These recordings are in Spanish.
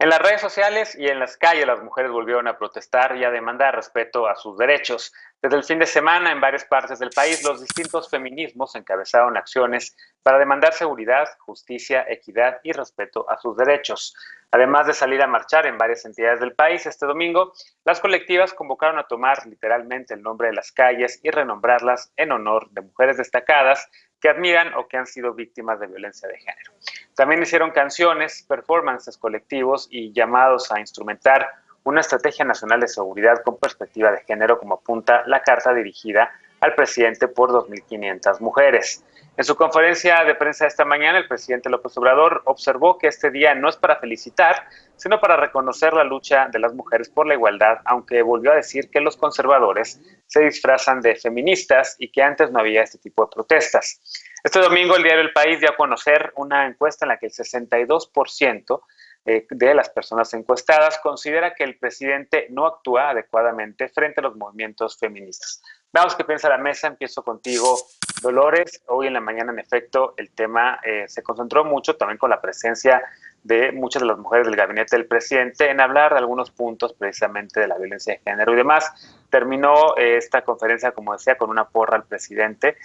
En las redes sociales y en las calles las mujeres volvieron a protestar y a demandar respeto a sus derechos. Desde el fin de semana en varias partes del país los distintos feminismos encabezaron acciones para demandar seguridad, justicia, equidad y respeto a sus derechos. Además de salir a marchar en varias entidades del país este domingo, las colectivas convocaron a tomar literalmente el nombre de las calles y renombrarlas en honor de mujeres destacadas que admiran o que han sido víctimas de violencia de género. También hicieron canciones, performances colectivos y llamados a instrumentar una estrategia nacional de seguridad con perspectiva de género, como apunta la carta dirigida al presidente por 2.500 mujeres. En su conferencia de prensa esta mañana, el presidente López Obrador observó que este día no es para felicitar, sino para reconocer la lucha de las mujeres por la igualdad, aunque volvió a decir que los conservadores se disfrazan de feministas y que antes no había este tipo de protestas. Este domingo el diario El País dio a conocer una encuesta en la que el 62% de las personas encuestadas considera que el presidente no actúa adecuadamente frente a los movimientos feministas. Veamos qué piensa la mesa. Empiezo contigo, Dolores. Hoy en la mañana, en efecto, el tema se concentró mucho también con la presencia de muchas de las mujeres del gabinete del presidente en hablar de algunos puntos precisamente de la violencia de género y demás. Terminó esta conferencia, como decía, con una porra al presidente,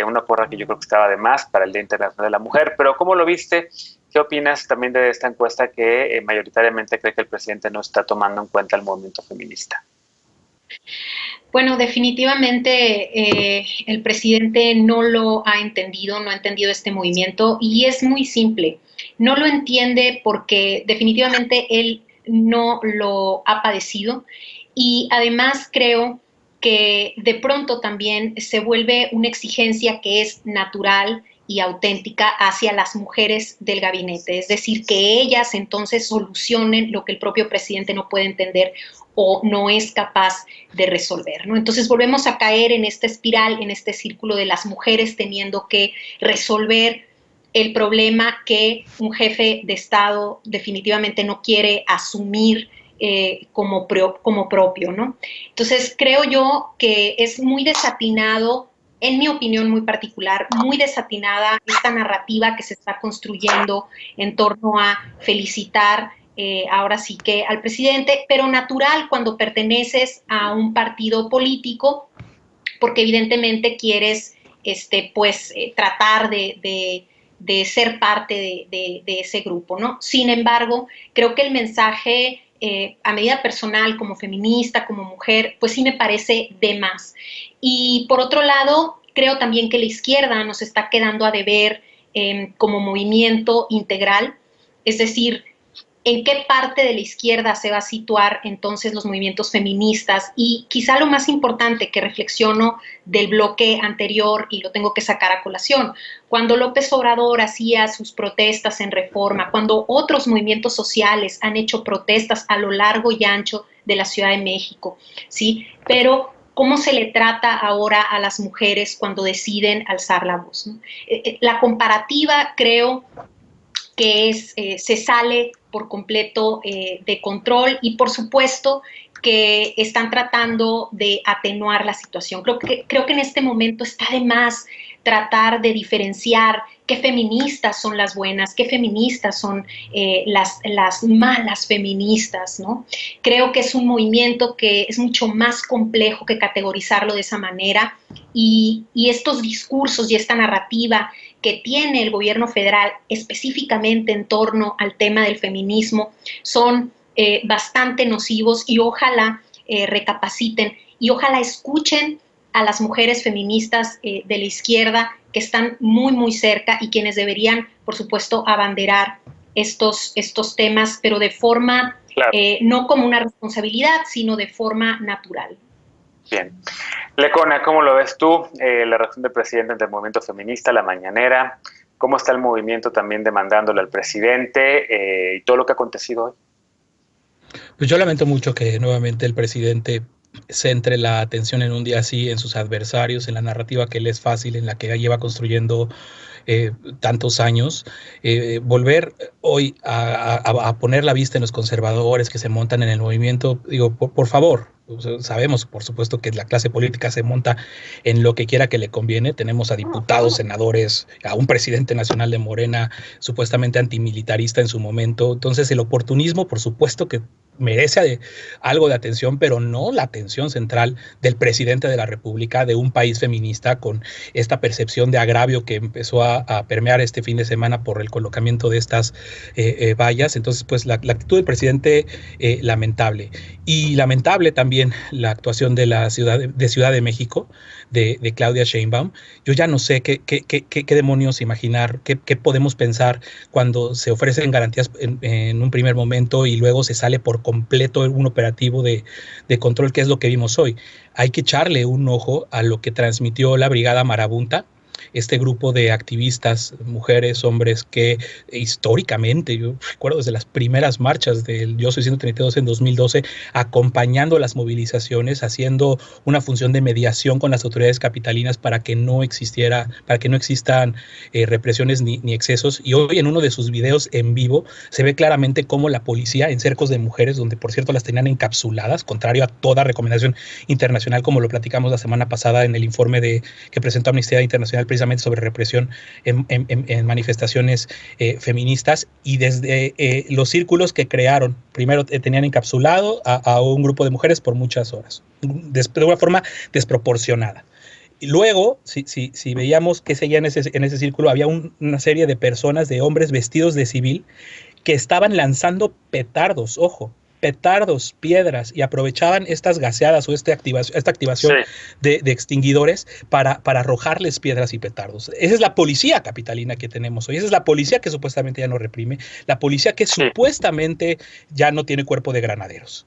una porra que yo creo que estaba de más para el Día Internacional de la Mujer. Pero ¿cómo lo viste? ¿Qué opinas también de esta encuesta que mayoritariamente cree que el presidente no está tomando en cuenta el movimiento feminista? Bueno, definitivamente el presidente no lo ha entendido, no ha entendido este movimiento y es muy simple. No lo entiende porque definitivamente él no lo ha padecido y además creo que de pronto también se vuelve una exigencia que es natural y auténtica hacia las mujeres del gabinete, es decir, que ellas entonces solucionen lo que el propio presidente no puede entender o no es capaz de resolver, ¿no? Entonces volvemos a caer en esta espiral, en este círculo de las mujeres teniendo que resolver el problema que un jefe de Estado definitivamente no quiere asumir como propio, ¿no? Entonces creo yo que es muy desatinado, en mi opinión muy particular, muy desatinada esta narrativa que se está construyendo en torno a felicitar ahora sí que al presidente, pero natural cuando perteneces a un partido político, porque evidentemente quieres tratar de ser parte de ese grupo, ¿no? Sin embargo, creo que el mensaje a medida personal, como feminista, como mujer, pues sí me parece de más. Y por otro lado, creo también que la izquierda nos está quedando a deber como movimiento integral, es decir, en qué parte de la izquierda se va a situar entonces los movimientos feministas y quizá lo más importante que reflexiono del bloque anterior y lo tengo que sacar a colación, cuando López Obrador hacía sus protestas en Reforma, cuando otros movimientos sociales han hecho protestas a lo largo y ancho de la Ciudad de México, ¿sí? Pero ¿cómo se le trata ahora a las mujeres cuando deciden alzar la voz, ¿no? La comparativa creo que se sale por completo de control y por supuesto que están tratando de atenuar la situación. Creo que en este momento está de más tratar de diferenciar qué feministas son las buenas, qué feministas son las malas feministas, ¿no? Creo que es un movimiento que es mucho más complejo que categorizarlo de esa manera y estos discursos y esta narrativa que tiene el gobierno federal específicamente en torno al tema del feminismo son bastante nocivos y ojalá recapaciten y ojalá escuchen a las mujeres feministas de la izquierda que están muy, muy cerca y quienes deberían, por supuesto, abanderar estos temas, pero de forma, claro, no como una responsabilidad, sino de forma natural. Bien. Lecona, ¿cómo lo ves tú? La reacción del presidente ante el movimiento feminista, la mañanera, ¿cómo está el movimiento también demandándole al presidente y todo lo que ha acontecido hoy? Pues yo lamento mucho que nuevamente el presidente centre la atención en un día así en sus adversarios, en la narrativa que le es fácil, en la que lleva construyendo tantos años. Volver hoy a poner la vista en los conservadores que se montan en el movimiento, digo, por favor, sabemos, por supuesto, que la clase política se monta en lo que quiera que le conviene. Tenemos a diputados, senadores, a un presidente nacional de Morena, supuestamente antimilitarista en su momento. Entonces, el oportunismo, por supuesto que merece algo de atención, pero no la atención central del presidente de la República, de un país feminista, con esta percepción de agravio que empezó a permear este fin de semana por el colocamiento de estas vallas. Entonces, pues la actitud del presidente, lamentable. Y lamentable también la actuación de la Ciudad de México, de Claudia Sheinbaum. Yo ya no sé qué demonios imaginar, qué podemos pensar cuando se ofrecen garantías en un primer momento y luego se sale por completo un operativo de control, que es lo que vimos hoy. Hay que echarle un ojo a lo que transmitió la Brigada Marabunta, este grupo de activistas, mujeres, hombres, que históricamente, yo recuerdo desde las primeras marchas del Yo Soy 132 en 2012, acompañando las movilizaciones, haciendo una función de mediación con las autoridades capitalinas para que no existan represiones ni excesos. Y hoy en uno de sus videos en vivo se ve claramente cómo la policía, en cercos de mujeres, donde por cierto las tenían encapsuladas, contrario a toda recomendación internacional, como lo platicamos la semana pasada en el informe que presentó Amnistía Internacional precisamente sobre represión en manifestaciones feministas, y desde los círculos que crearon, primero tenían encapsulado a un grupo de mujeres por muchas horas, de una forma desproporcionada. Y luego, si veíamos que seguía en ese círculo, había una serie de personas, de hombres vestidos de civil, que estaban lanzando petardos, ojo, petardos, piedras, y aprovechaban estas gaseadas o esta activación de extinguidores para arrojarles piedras y petardos. Esa es la policía capitalina que tenemos hoy, esa es la policía que supuestamente ya no reprime, la policía que supuestamente ya no tiene cuerpo de granaderos.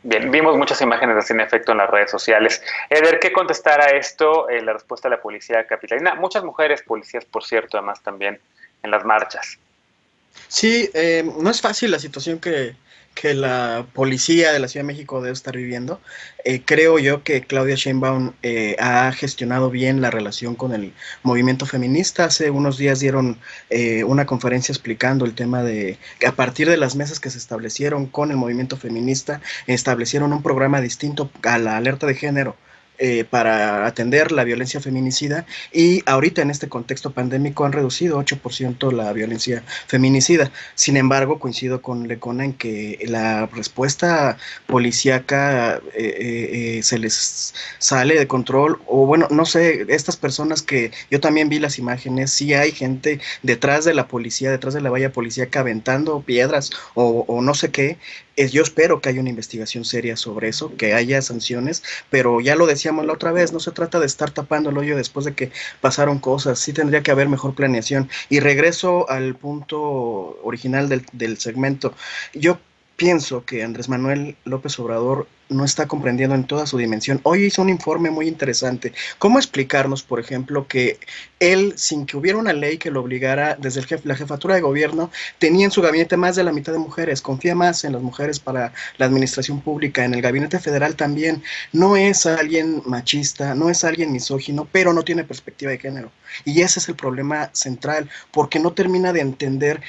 Bien, vimos muchas imágenes así en efecto en las redes sociales. Eder, ¿qué contestar a esto? La respuesta de la policía capitalina. Muchas mujeres policías, por cierto, además también en las marchas. Sí, no es fácil la situación que la policía de la Ciudad de México debe estar viviendo. Creo yo que Claudia Sheinbaum ha gestionado bien la relación con el movimiento feminista. Hace unos días dieron una conferencia explicando el tema de que a partir de las mesas que se establecieron con el movimiento feminista, establecieron un programa distinto a la alerta de género, para atender la violencia feminicida, y ahorita en este contexto pandémico han reducido 8% la violencia feminicida. Sin embargo, coincido con Lecona en que la respuesta policíaca se les sale de control, o bueno, no sé, estas personas que yo también vi las imágenes, sí hay gente detrás de la policía, detrás de la valla policíaca aventando piedras o no sé qué. Yo espero que haya una investigación seria sobre eso, que haya sanciones, pero ya lo decíamos la otra vez, no se trata de estar tapando el hoyo después de que pasaron cosas, sí tendría que haber mejor planeación. Y regreso al punto original del segmento. Yo pienso que Andrés Manuel López Obrador no está comprendiendo en toda su dimensión. Hoy hizo un informe muy interesante. ¿Cómo explicarnos, por ejemplo, que él, sin que hubiera una ley que lo obligara, desde la jefatura de gobierno, tenía en su gabinete más de la mitad de mujeres, confía más en las mujeres para la administración pública, en el gabinete federal también? No es alguien machista, no es alguien misógino, pero no tiene perspectiva de género. Y ese es el problema central, porque no termina de entender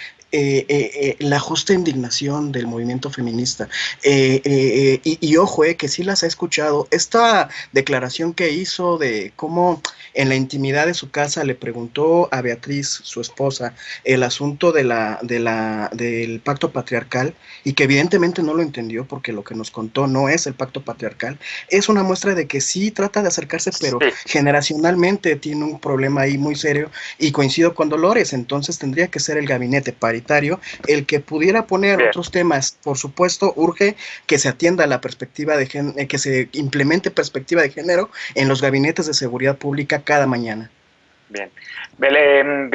la justa indignación del movimiento feminista. Y ojo, que sí las he escuchado. Esta declaración que hizo de cómo en la intimidad de su casa le preguntó a Beatriz, su esposa, el asunto del pacto patriarcal, y que evidentemente no lo entendió porque lo que nos contó no es el pacto patriarcal, es una muestra de que sí trata de acercarse, pero generacionalmente tiene un problema ahí muy serio, y coincido con Dolores. Entonces tendría que ser el gabinete paritario el que pudiera poner otros temas. Por supuesto, urge que se atienda la perspectiva de género, que se implemente perspectiva de género en los gabinetes de seguridad pública cada mañana. Bien. Belén,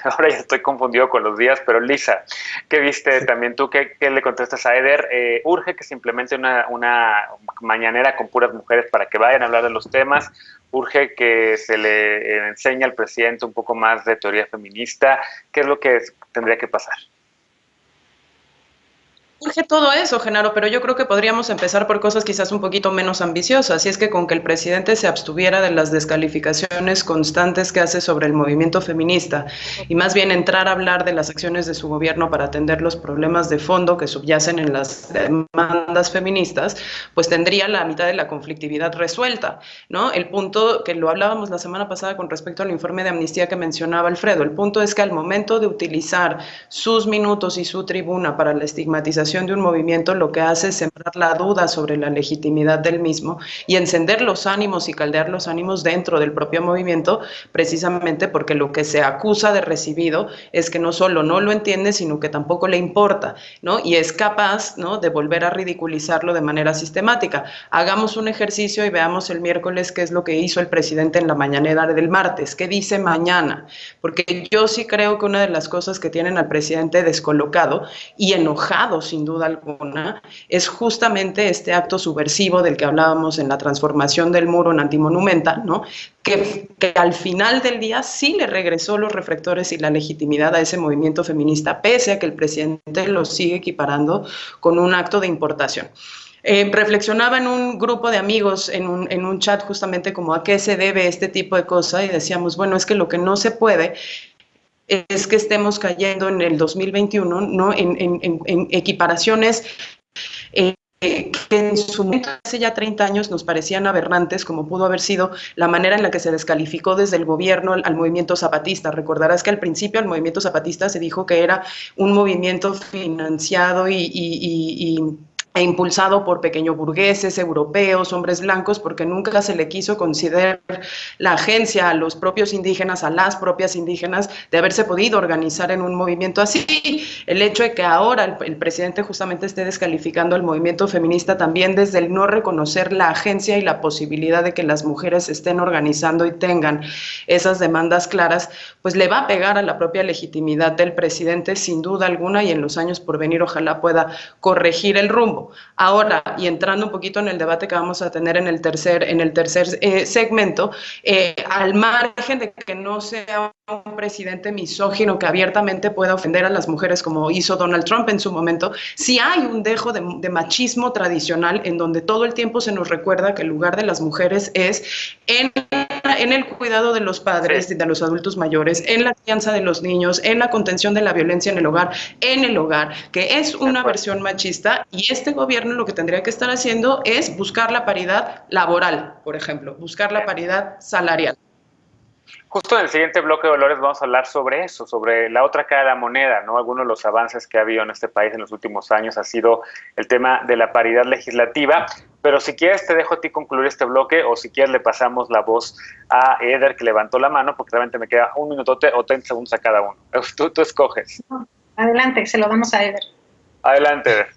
ahora ya estoy confundido con los días, pero Lisa, ¿qué viste también tú? ¿Qué le contestas a Eder? Urge que se implemente una mañanera con puras mujeres para que vayan a hablar de los temas. Urge que se le enseñe al presidente un poco más de teoría feminista. ¿Qué es lo que tendría que pasar? Urge todo eso, Genaro, pero yo creo que podríamos empezar por cosas quizás un poquito menos ambiciosas, y es que con que el presidente se abstuviera de las descalificaciones constantes que hace sobre el movimiento feminista y más bien entrar a hablar de las acciones de su gobierno para atender los problemas de fondo que subyacen en las demandas feministas, pues tendría la mitad de la conflictividad resuelta, ¿no? El punto que lo hablábamos la semana pasada con respecto al informe de amnistía que mencionaba Alfredo, el punto es que al momento de utilizar sus minutos y su tribuna para la estigmatización de un movimiento, lo que hace es sembrar la duda sobre la legitimidad del mismo y encender los ánimos y caldear los ánimos dentro del propio movimiento, precisamente porque lo que se acusa de recibido es que no solo no lo entiende, sino que tampoco le importa, ¿no? Y es capaz, ¿no?, de volver a ridiculizarlo de manera sistemática. Hagamos un ejercicio y veamos el miércoles qué es lo que hizo el presidente en la mañanera del martes, qué dice mañana, porque yo sí creo que una de las cosas que tienen al presidente descolocado y enojado, sin duda alguna, es justamente este acto subversivo del que hablábamos en la transformación del muro en antimonumenta, ¿no? Que al final del día sí le regresó los reflectores y la legitimidad a ese movimiento feminista, pese a que el presidente lo sigue equiparando con un acto de importación. Reflexionaba en un grupo de amigos, en un chat, justamente como a qué se debe este tipo de cosas, y decíamos, bueno, es que lo que no se puede es que estemos cayendo en el 2021, ¿no?, en equiparaciones que en su momento, hace ya 30 años, nos parecían aberrantes, como pudo haber sido la manera en la que se descalificó desde el gobierno al movimiento zapatista. Recordarás que al principio al movimiento zapatista se dijo que era un movimiento financiado e impulsado por pequeñoburgueses europeos, hombres blancos, porque nunca se le quiso considerar la agencia a los propios indígenas, a las propias indígenas, de haberse podido organizar en un movimiento así. El hecho de que ahora el presidente justamente esté descalificando al movimiento feminista también desde el no reconocer la agencia y la posibilidad de que las mujeres estén organizando y tengan esas demandas claras, pues le va a pegar a la propia legitimidad del presidente, sin duda alguna, y en los años por venir ojalá pueda corregir el rumbo. Ahora, y entrando un poquito en el debate que vamos a tener en el tercer segmento, al margen de que no sea un presidente misógino que abiertamente pueda ofender a las mujeres como hizo Donald Trump en su momento, sí hay un dejo de machismo tradicional en donde todo el tiempo se nos recuerda que el lugar de las mujeres es en el cuidado de los padres, de los adultos mayores, en la crianza de los niños, en la contención de la violencia en el hogar, que es una versión machista, y este gobierno lo que tendría que estar haciendo es buscar la paridad laboral, por ejemplo, buscar la paridad salarial. Justo en el siguiente bloque, Dolores, vamos a hablar sobre eso, sobre la otra cara de la moneda, ¿no? Algunos de los avances que ha habido en este país en los últimos años ha sido el tema de la paridad legislativa, pero si quieres te dejo a ti concluir este bloque, o si quieres le pasamos la voz a Eder, que levantó la mano, porque realmente me queda un minutote o 30 segundos a cada uno. Tú escoges. Adelante, se lo damos a Eder. Adelante, Eder.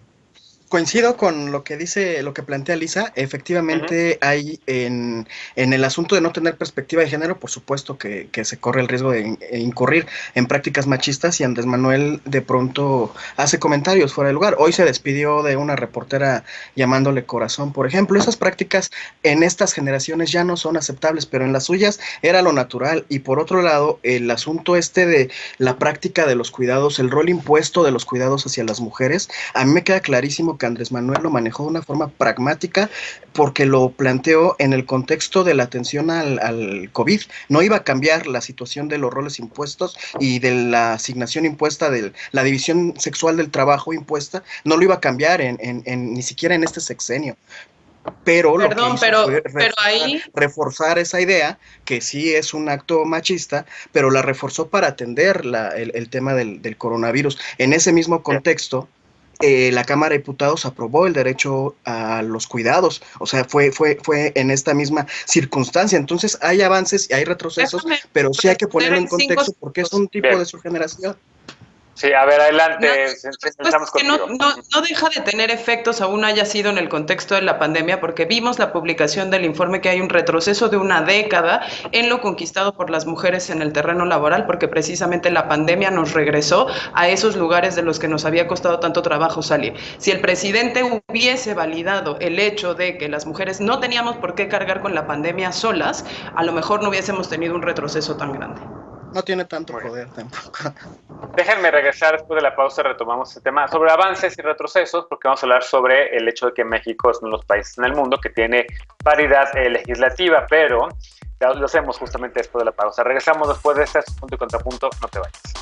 Coincido con lo que dice, lo que plantea Lisa. Efectivamente, hay en el asunto de no tener perspectiva de género, por supuesto que se corre el riesgo de incurrir en prácticas machistas, y Andrés Manuel de pronto hace comentarios fuera de lugar. Hoy se despidió de una reportera llamándole corazón, por ejemplo. Esas prácticas en estas generaciones ya no son aceptables, pero en las suyas era lo natural. Y por otro lado, el asunto de la práctica de los cuidados, el rol impuesto de los cuidados hacia las mujeres, a mí me queda clarísimo que Andrés Manuel lo manejó de una forma pragmática, porque lo planteó en el contexto de la atención al COVID. No iba a cambiar la situación de los roles impuestos y de la asignación impuesta, de la división sexual del trabajo impuesta, no lo iba a cambiar ni siquiera en este sexenio. Pero Perdón, lo que hizo fue reforzar esa idea, que sí es un acto machista, pero la reforzó para atender el tema del coronavirus. En ese mismo contexto, la Cámara de Diputados aprobó el derecho a los cuidados, o sea, fue en esta misma circunstancia. Entonces hay avances y hay retrocesos, pero sí hay que ponerlo en contexto porque es un tipo de su generación. Sí, a ver, adelante. No deja de tener efectos, aún haya sido en el contexto de la pandemia, porque vimos la publicación del informe que hay un retroceso de una década en lo conquistado por las mujeres en el terreno laboral, porque precisamente la pandemia nos regresó a esos lugares de los que nos había costado tanto trabajo salir. Si el presidente hubiese validado el hecho de que las mujeres no teníamos por qué cargar con la pandemia solas, a lo mejor no hubiésemos tenido un retroceso tan grande. No tiene tanto poder tampoco. Déjenme regresar después de la pausa, retomamos este tema sobre avances y retrocesos, porque vamos a hablar sobre el hecho de que México es uno de los países en el mundo que tiene paridad legislativa, pero ya lo hacemos justamente después de la pausa. Regresamos después de este punto y contrapunto, no te vayas.